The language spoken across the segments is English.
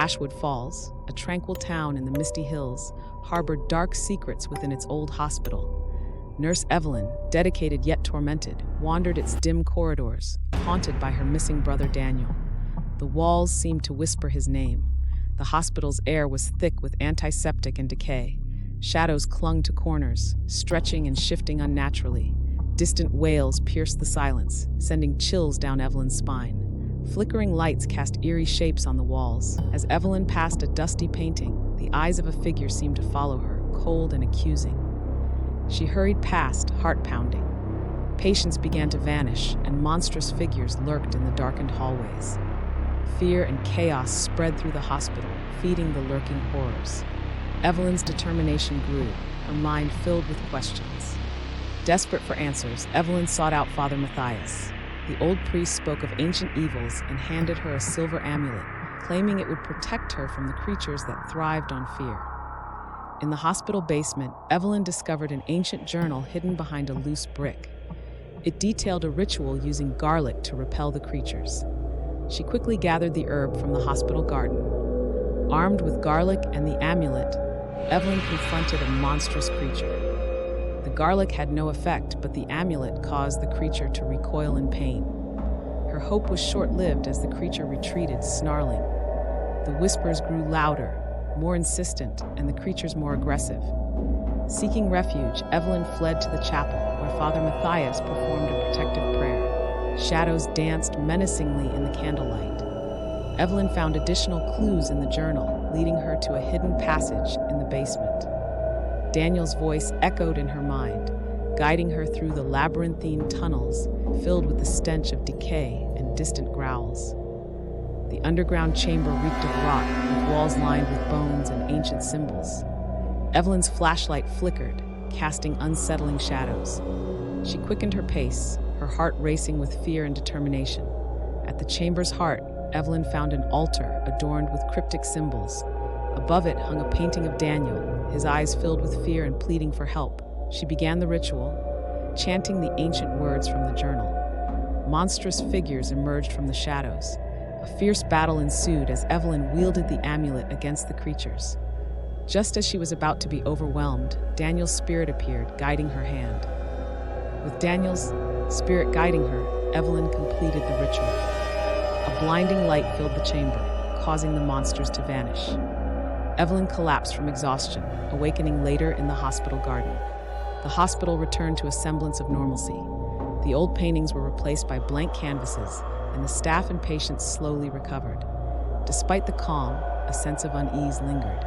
Ashwood Falls, a tranquil town in the misty hills, harbored dark secrets within its old hospital. Nurse Evelyn, dedicated yet tormented, wandered its dim corridors, haunted by her missing brother Daniel. The walls seemed to whisper his name. The hospital's air was thick with antiseptic and decay. Shadows clung to corners, stretching and shifting unnaturally. Distant wails pierced the silence, sending chills down Evelyn's spine. Flickering lights cast eerie shapes on the walls. As Evelyn passed a dusty painting, the eyes of a figure seemed to follow her, cold and accusing. She hurried past, heart pounding. Patients began to vanish, and monstrous figures lurked in the darkened hallways. Fear and chaos spread through the hospital, feeding the lurking horrors. Evelyn's determination grew, her mind filled with questions. Desperate for answers, Evelyn sought out Father Matthias. The old priest spoke of ancient evils and handed her a silver amulet, claiming it would protect her from the creatures that thrived on fear. In the hospital basement, Evelyn discovered an ancient journal hidden behind a loose brick. It detailed a ritual using garlic to repel the creatures. She quickly gathered the herb from the hospital garden. Armed with garlic and the amulet, Evelyn confronted a monstrous creature. The garlic had no effect, but the amulet caused the creature to recoil in pain. Her hope was short-lived as the creature retreated, snarling. The whispers grew louder, more insistent, and the creatures more aggressive. Seeking refuge, Evelyn fled to the chapel, where Father Matthias performed a protective prayer. Shadows danced menacingly in the candlelight. Evelyn found additional clues in the journal, leading her to a hidden passage in the basement. Daniel's voice echoed in her mind, guiding her through the labyrinthine tunnels filled with the stench of decay and distant growls. The underground chamber reeked of rot, with walls lined with bones and ancient symbols. Evelyn's flashlight flickered, casting unsettling shadows. She quickened her pace, her heart racing with fear and determination. At the chamber's heart, Evelyn found an altar adorned with cryptic symbols. Above it hung a painting of Daniel, his eyes filled with fear and pleading for help. She began the ritual, chanting the ancient words from the journal. Monstrous figures emerged from the shadows. A fierce battle ensued as Evelyn wielded the amulet against the creatures. Just as she was about to be overwhelmed, Daniel's spirit appeared, guiding her hand. With Daniel's spirit guiding her, Evelyn completed the ritual. A blinding light filled the chamber, causing the monsters to vanish. Evelyn collapsed from exhaustion, awakening later in the hospital garden. The hospital returned to a semblance of normalcy. The old paintings were replaced by blank canvases, and the staff and patients slowly recovered. Despite the calm, a sense of unease lingered.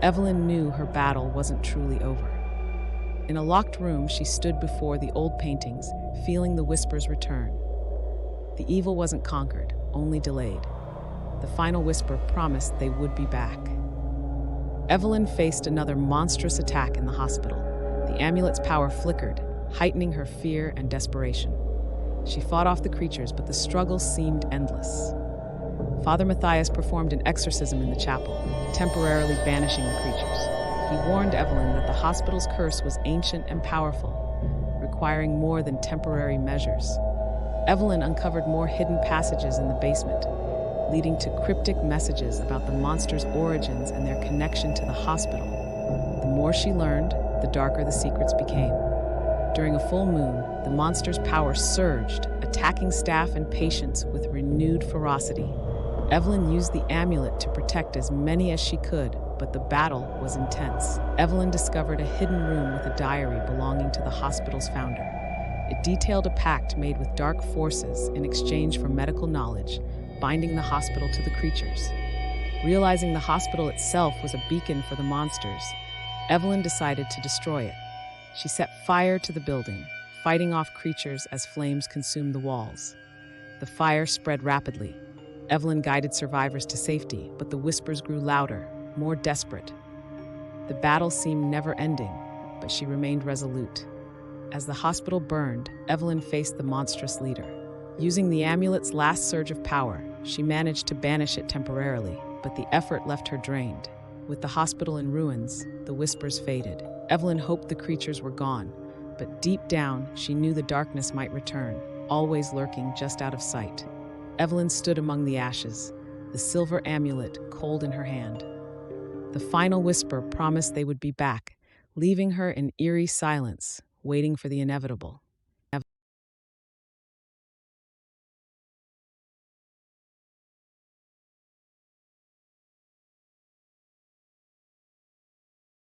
Evelyn knew her battle wasn't truly over. In a locked room, she stood before the old paintings, feeling the whispers return. The evil wasn't conquered, only delayed. The final whisper promised they would be back. Evelyn faced another monstrous attack in the hospital. The amulet's power flickered, heightening her fear and desperation. She fought off the creatures, but the struggle seemed endless. Father Matthias performed an exorcism in the chapel, temporarily banishing the creatures. He warned Evelyn that the hospital's curse was ancient and powerful, requiring more than temporary measures. Evelyn uncovered more hidden passages in the basement, leading to cryptic messages about the monsters' origins and their connection to the hospital. The more she learned, the darker the secrets became. During a full moon, the monster's power surged, attacking staff and patients with renewed ferocity. Evelyn used the amulet to protect as many as she could, but the battle was intense. Evelyn discovered a hidden room with a diary belonging to the hospital's founder. It detailed a pact made with dark forces in exchange for medical knowledge, binding the hospital to the creatures. Realizing the hospital itself was a beacon for the monsters, Evelyn decided to destroy it. She set fire to the building, fighting off creatures as flames consumed the walls. The fire spread rapidly. Evelyn guided survivors to safety, but the whispers grew louder, more desperate. The battle seemed never-ending, but she remained resolute. As the hospital burned, Evelyn faced the monstrous leader. Using the amulet's last surge of power, she managed to banish it temporarily, but the effort left her drained. With the hospital in ruins, the whispers faded. Evelyn hoped the creatures were gone, but deep down, she knew the darkness might return, always lurking just out of sight. Evelyn stood among the ashes, the silver amulet cold in her hand. The final whisper promised they would be back, leaving her in eerie silence, waiting for the inevitable.